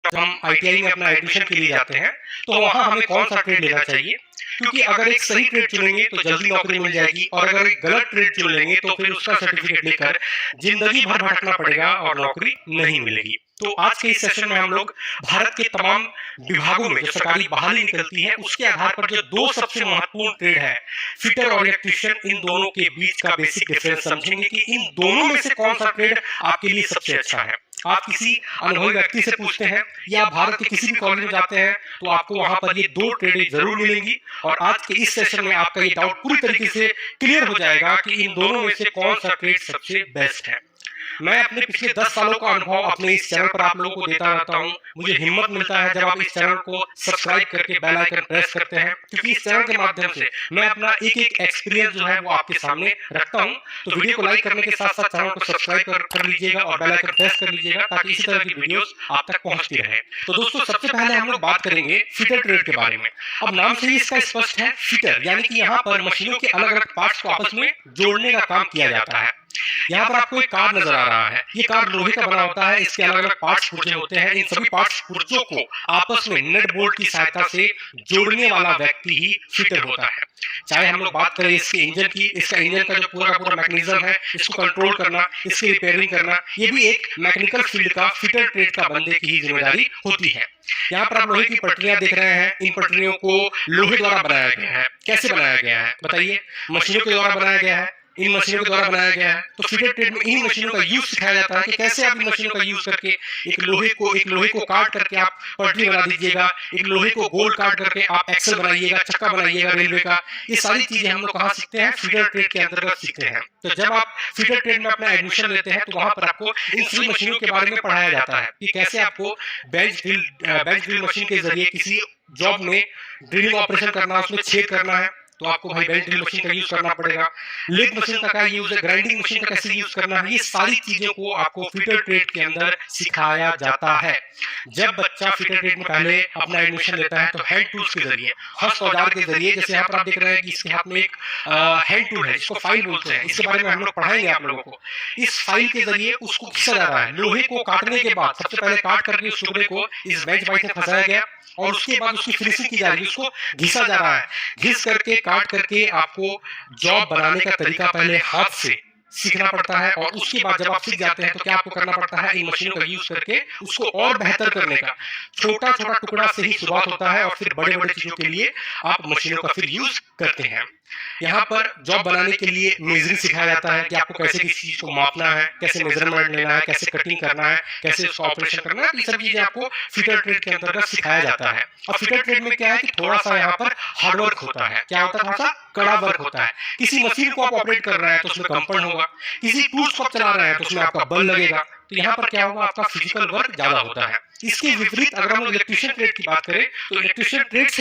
जब हम आईटीआई में अपना एडमिशन के लिए जाते हैं तो वहाँ हमें कौन सा ट्रेड लेना चाहिए, क्योंकि अगर एक सही ट्रेड चुनेंगे तो जल्दी नौकरी मिल जाएगी और अगर एक गलत ट्रेड चुन लेंगे तो फिर उसका सर्टिफिकेट लेकर जिंदगी भर भटकना पड़ेगा और नौकरी नहीं मिलेगी। तो आज के इस सेशन में हम लोग भारत के तमाम विभागों में जो सरकारी बहाली निकलती है उसके आधार पर जो दो सबसे महत्वपूर्ण ट्रेड है, फिटर और इलेक्ट्रीशियन, इन दोनों के बीच का बेसिक डिफरेंस समझेंगे कि इन दोनों में से कौन सा ट्रेड आपके लिए सबसे अच्छा है। आप किसी अनुभवी व्यक्ति से पूछते हैं या भारत के किसी भी कॉलेज में जाते हैं तो आपको वहां पर ये दो ट्रेडें जरूर मिलेंगी और आज के इस सेशन में आपका ये डाउट पूरी तरीके से क्लियर हो जाएगा कि इन दोनों में से कौन सा ट्रेड सबसे बेस्ट है। मैं अपने पिछले 10 सालों का अनुभव अपने इस चैनल पर आप लोगों को देता रहता हूं। मुझे हिम्मत मिलता है जब आप इस चैनल को सब्सक्राइब करके बेल आइकन प्रेस करते हैं, क्योंकि इस चैनल के माध्यम से मैं अपना एक एक एक्सपीरियंस जो है वो आपके सामने रखता हूं। तो वीडियो को लाइक करने के साथ साथ चैनल को सब्सक्राइब कर लीजिएगा और बेल आइकन प्रेस कर लीजिएगा ताकि इसी तरह की वीडियोस आप तक पहुंचती रहे। तो दोस्तों, सबसे पहले हम लोग बात करेंगे फिटर ट्रेड के बारे में। अब नाम से ही इसका स्पष्ट है, फिटर, यानी कि यहाँ पर मशीनों के अलग अलग पार्ट्स को आपस में जोड़ने का काम किया जाता है। यहाँ पर आपको एक कार नजर आ रहा है, ये कार लोहे का बना होता है, इसके अलग अलग पार्ट्स पुर्जे होते हैं। इन सभी पार्ट्स पुर्जों को आपस में नट बोल्ट की सहायता से जोड़ने वाला व्यक्ति ही फिटर होता है। चाहे हम लोग बात करें इसके इंजन की, इसका इंजन का जो पूरा का पूरा मैकेनिज्म है, इसको कंट्रोल करना, इसकी रिपेयरिंग करना, ये भी एक मैकेनिकल फील्ड का फिटर ट्रेड का बंदे की ही जिम्मेदारी होती है। यहाँ पर आप लोहे की पटरियां देख रहे हैं, इन पटरियों को लोहे द्वारा बनाया गया है। कैसे बनाया गया है बताइए? मशीनों के द्वारा बनाया गया है, इन मशीनों के द्वारा बनाया गया है। तो फिटर ट्रेड में इन मशीनों का यूज सिखाया जाता है कि कैसे आप इन मशीनों का यूज करके एक लोहे को काट करके आप पटरी बना दीजिएगा, एक लोहे को गोल काट करके आप एक्सल बनाइएगा, चक्का बनाइएगा रेलवे का। ये सारी चीजें हम लोग कहाँ सीखते हैं? फिटर ट्रेड के अंतर्गत सीखते हैं। तो जब आप फिटर ट्रेड में अपना एडमिशन लेते हैं तो वहां पर आपको इन सभी मशीनों के बारे में पढ़ाया जाता है कि कैसे आपको बेंच ड्रिल मशीन के जरिए किसी जॉब में ड्रिलिंग ऑपरेशन करना, उसमें छेद करना है तो आपको भाई बेंच ड्रिल मशीन का यूज करना पड़ेगा। लेथ मशीन का क्या यूज है, ग्राइंडिंग मशीन का कैसे यूज करना है, ये सारी चीजों को आपको फिटर ट्रेड के अंदर सिखाया जाता है। जब बच्चा फिटर ट्रेड में पहले अपना एडमिशन लेता है तो हैंड टूल्स के जरिए, हस्त औजार के जरिए, जैसे यहाँ पर आप देख रहे हैं कि इसके हाथ में एक हैंड टूल है जिसको फाइल बोलते हैं, इसके बारे में हम लोग पढ़ाएंगे आप लोगों को। इस फाइल के जरिए उसको घिसा जा रहा है। लोहे को काटने के बाद सबसे पहले काट करके उस टुकड़े को इस बेंच बाइक में फंसाया गया और उसके बाद उसकी फिनिशिंग की जा रही है, उसको घिसा जा रहा है। घिस करके काट करके आपको जॉब बनाने का तरीका पहले हाथ से सीखना पड़ता है और उसके बाद जब आप सीख जाते हैं तो क्या आपको करना पड़ता है? इन मशीनों का यूज करके उसको और बेहतर करने का। छोटा छोटा टुकड़ा से ही शुरुआत होता है और फिर बड़े बड़े चीजों के लिए आप मशीनों का फिर यूज करते हैं। यहाँ पर जॉब बनाने के लिए मेजरिंग सिखाया जाता है कि आपको कैसे किसी चीज को मापना है, कैसे मेजरमेंट लेना है, कैसे कटिंग करना है, कैसे उसका ऑपरेशन करना है। ये सब चीजें आपको फिटर ट्रेड के अंतर्गत सिखाया जाता है। और फिटर ट्रेड में क्या है कि थोड़ा सा यहाँ पर हार्डवर्क होता है। क्या होता है? थोड़ा सा कड़ा वर्क होता है। किसी मशीन को आप ऑपरेट कर रहे हैं तो उसमें कंपन होगा, किसी टूल्स को आप चला रहे हैं तो उसमें आपका बल लगेगा। तो यहाँ पर क्या होगा? आपका फिजिकल वर्क ज्यादा होता है। इसके विपरीत अगर हम इलेक्ट्रीशियन ट्रेड की बात करें तो इलेक्ट्रीशियन ट्रेड